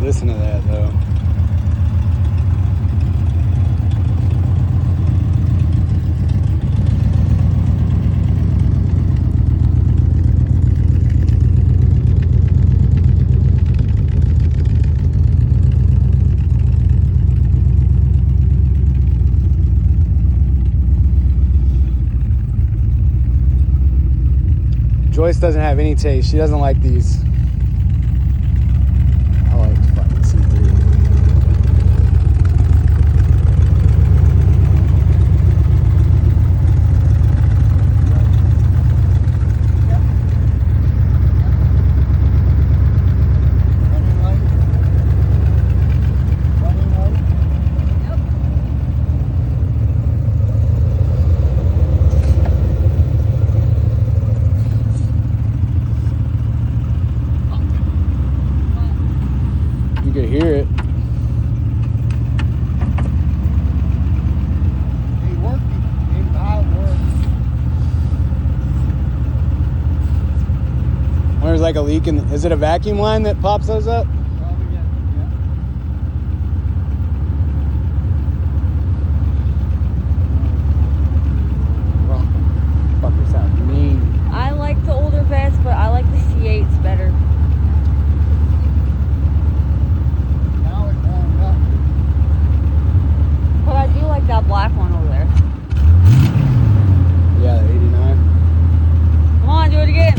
Listen to that though. Joyce doesn't have any taste. She doesn't like these. I like fucking C3. You could hear it. He's working. He's out working. There's like a leak in. Is it a vacuum line that pops those up? Probably, yeah. Fucker sounds mean. I like the older Vettes, but I like the C8s better. Now it's warmed up. But I do like that black one over there. Yeah, the 89. Come on, do it again.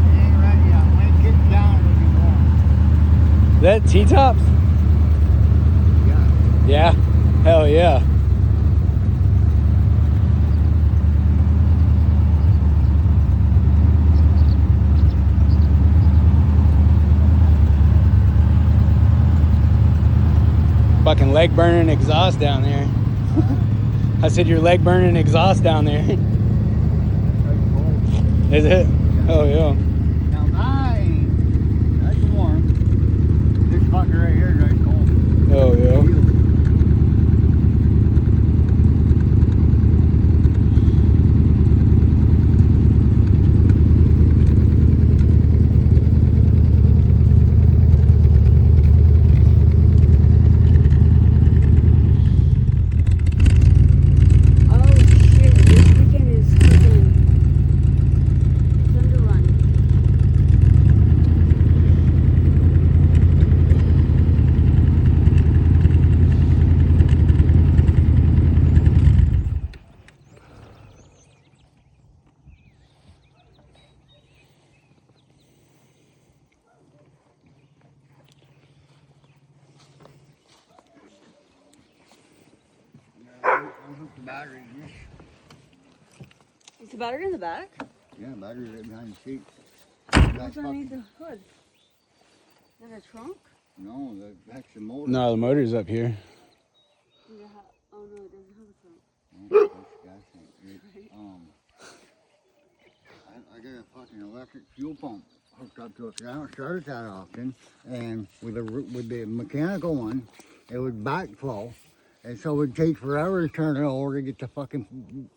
It ain't ready yet. When it gets down, it'll be warm. Is that T-tops? Yeah. Yeah. Hell yeah. Fucking leg burning exhaust down there. I said your leg burning exhaust down there. Very cold. Is it? Oh yeah. Now mine, that's warm. This fucker right here is very cold. Oh yeah. Oh shit, this weekend is freaking Thunder Run. Unhook the battery in this. Is the battery in the back? Yeah, battery's right behind the seat. What's underneath the hood? Is that a trunk? No, that's the motor. No, the motor's up here. Does it have, oh no, it doesn't have a trunk. Oh, that's gas tank. I got a fucking electric fuel pump hooked up to it 'cause I don't start it that often. And with the mechanical one, it would backflow. And so it would take forever to turn it over to get the fucking,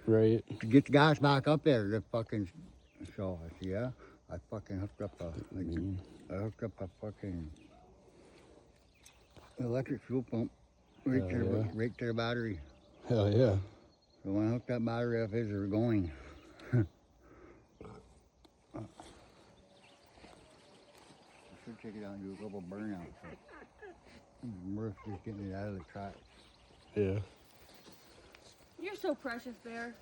Right. to get the gas back up there. The fucking, so I said, yeah, I fucking hooked up I hooked up a fucking electric fuel pump right, right to the battery. Hell yeah. So when I hooked that battery up, his are going. I should take it out and do a couple burnouts. Worth just getting it out of the track. Yeah. You're so precious, Bear.